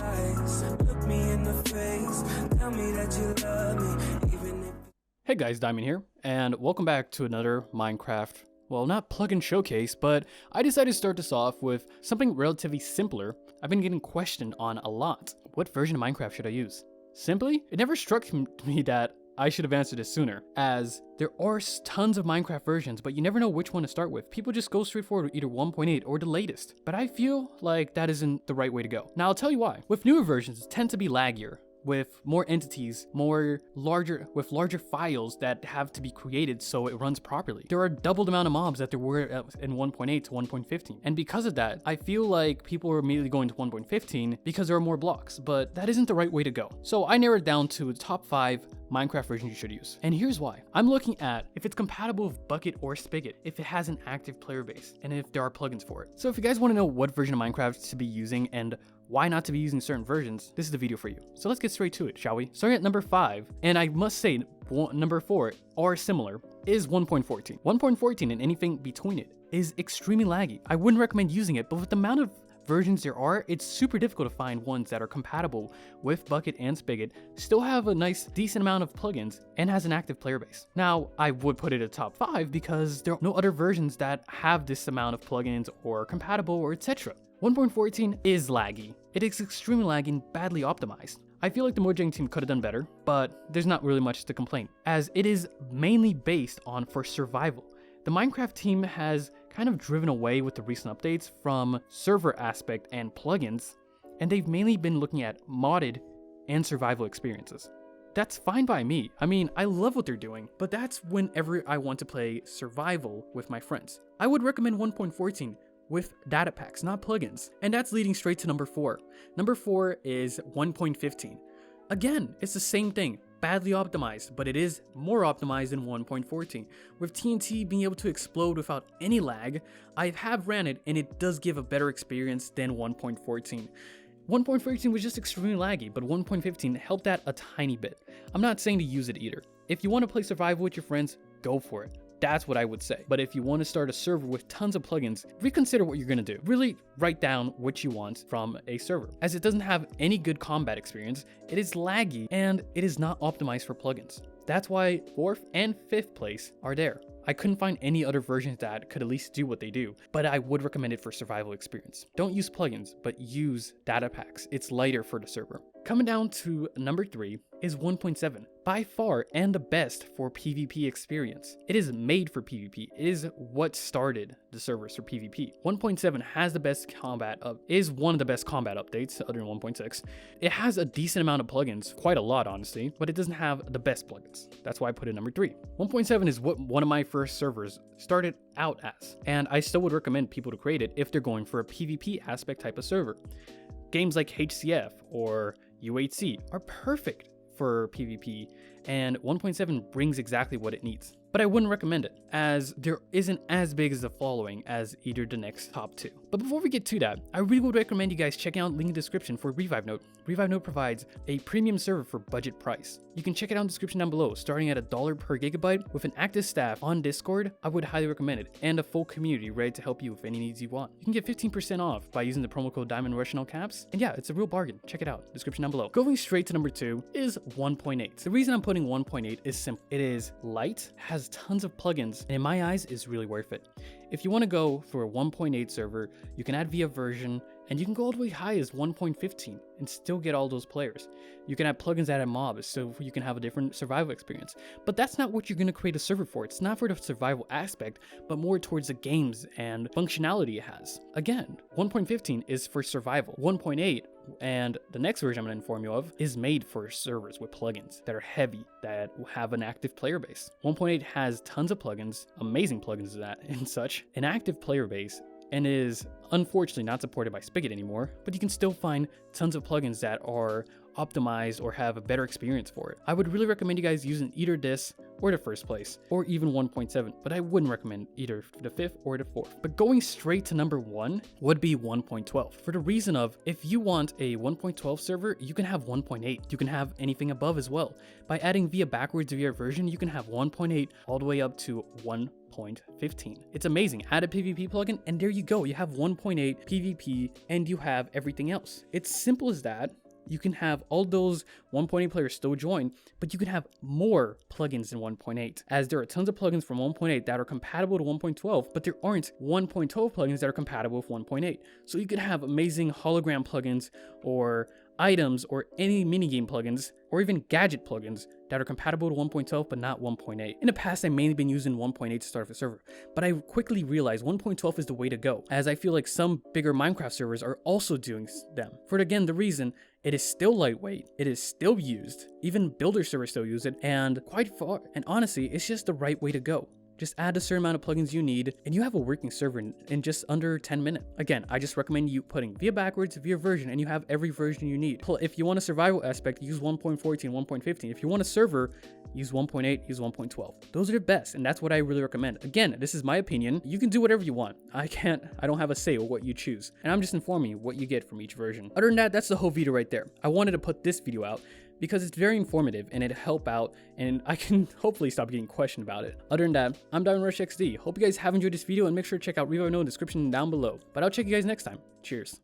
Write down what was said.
eyes, look me in the face, tell me that you love me, even if... Hey guys, Diamond here, and welcome back to another Minecraft, well, not plugin showcase, but I decided to start this off with something relatively simpler. I've been getting questioned on a lot. What version of Minecraft should I use? Simply, it never struck me that I should have answered this sooner, as there are tons of Minecraft versions, but you never know which one to start with. People just go straight forward with either 1.8 or the latest, but I feel like that isn't the right way to go. Now I'll tell you why. With newer versions, tend to be laggier, with more entities, with larger files that have to be created so it runs properly. There are double the amount of mobs that there were in 1.8 to 1.15. And because of that, I feel like people are immediately going to 1.15 because there are more blocks, but that isn't the right way to go. So I narrowed it down to the top 5 Minecraft versions you should use. And here's why. I'm looking at if it's compatible with Bucket or Spigot, if it has an active player base, and if there are plugins for it. So if you guys want to know what version of Minecraft to be using and why not to be using certain versions, this is the video for you. So let's get straight to it, shall we? Starting at number 5, and I must say number 4 are similar, is 1.14. 1.14 and anything between it is extremely laggy. I wouldn't recommend using it, but with the amount of versions there are, it's super difficult to find ones that are compatible with Bucket and Spigot, still have a nice decent amount of plugins, and has an active player base. Now, I would put it at top 5 because there are no other versions that have this amount of plugins or compatible or etc. 1.14 is laggy. It is extremely laggy and badly optimized. I feel like the Mojang team could have done better, but there's not really much to complain, as it is mainly based on for survival. The Minecraft team has kind of driven away with the recent updates from server aspect and plugins, and they've mainly been looking at modded and survival experiences. That's fine by me. I mean, I love what they're doing, but that's whenever I want to play survival with my friends. I would recommend 1.14 with data packs, not plugins. And that's leading straight to number 4. Number 4 is 1.15. Again, it's the same thing. Badly optimized, but it is more optimized than 1.14. With TNT being able to explode without any lag, I have ran it and it does give a better experience than 1.14. 1.14 was just extremely laggy, but 1.15 helped that a tiny bit. I'm not saying to use it either. If you want to play survival with your friends, go for it. That's what I would say. But if you want to start a server with tons of plugins, reconsider what you're going to do. Really write down what you want from a server. As it doesn't have any good combat experience, it is laggy, and it is not optimized for plugins. That's why 4th and 5th place are there. I couldn't find any other versions that could at least do what they do, but I would recommend it for survival experience. Don't use plugins, but use data packs. It's lighter for the server. Coming down to number 3 is 1.7, by far and the best for PvP experience. It is made for PvP. It is what started the servers for PvP. 1.7 has the best is one of the best combat updates other than 1.6. It has a decent amount of plugins, quite a lot honestly, but it doesn't have the best plugins. That's why I put it number 3. 1.7 is what one of my first servers started out as, and I still would recommend people to create it if they're going for a PvP aspect type of server. Games like HCF or UHC are perfect for PvP, and 1.7 brings exactly what it needs. But I wouldn't recommend it, as there isn't as big as a following as either the next top 2. But before we get to that, I really would recommend you guys check out link in the description for Revivenode. Revivenode provides a premium server for budget price. You can check it out in the description down below, starting at $1 per gigabyte with an active staff on Discord. I would highly recommend it, and a full community ready to help you with any needs you want. You can get 15% off by using the promo code DiamondRush in all caps, and yeah, it's a real bargain. Check it out, description down below. Going straight to number 2 is 1.8. The reason I'm putting 1.8 is simple. It is light, has tons of plugins, and in my eyes is really worth it. If you want to go for a 1.8 server, you can add via version, and you can go all the way high as 1.15 and still get all those players. You can add plugins that add mobs, so you can have a different survival experience. But that's not what you're going to create a server for. It's not for the survival aspect, but more towards the games and functionality it has. Again, 1.15 is for survival. 1.8, and the next version I'm going to inform you of, is made for servers with plugins that are heavy, that have an active player base. 1.8 has tons of plugins, amazing plugins and such, an active player base, and is unfortunately not supported by Spigot anymore, but you can still find tons of plugins that are optimized or have a better experience for it. I would really recommend you guys using either this or the first place, or even 1.7, but I wouldn't recommend either the 5th or the 4th. But going straight to number 1 would be 1.12, for the reason of, if you want a 1.12 server, you can have 1.8. You can have anything above as well. By adding via backwards via version, you can have 1.8 all the way up to 1.15. It's amazing. Add a PvP plugin and there you go. You have 1.8 PvP and you have everything else. It's simple as that. You can have all those 1.8 players still join, but you can have more plugins than 1.8, as there are tons of plugins from 1.8 that are compatible to 1.12, but there aren't 1.12 plugins that are compatible with 1.8. So you could have amazing hologram plugins or items or any minigame plugins or even gadget plugins that are compatible to 1.12 but not 1.8. In the past, I've mainly been using 1.8 to start a server, but I quickly realized 1.12 is the way to go, as I feel like some bigger Minecraft servers are also doing them. For again, the reason, it is still lightweight, it is still used, even builder servers still use it, and quite far, and honestly, it's just the right way to go. Just add a certain amount of plugins you need, and you have a working server in just under 10 minutes. Again, I just recommend you putting via backwards, via version, and you have every version you need. If you want a survival aspect, use 1.14, 1.15. If you want a server, use 1.8, use 1.12. Those are the best, and that's what I really recommend. Again, this is my opinion. You can do whatever you want. I don't have a say on what you choose, and I'm just informing you what you get from each version. Other than that, that's the whole video right there. I wanted to put this video out because it's very informative and it'll help out, and I can hopefully stop getting questioned about it. Other than that, I'm DiamondRushXD. Hope you guys have enjoyed this video, and make sure to check out Revivenode in the description down below. But I'll check you guys next time. Cheers.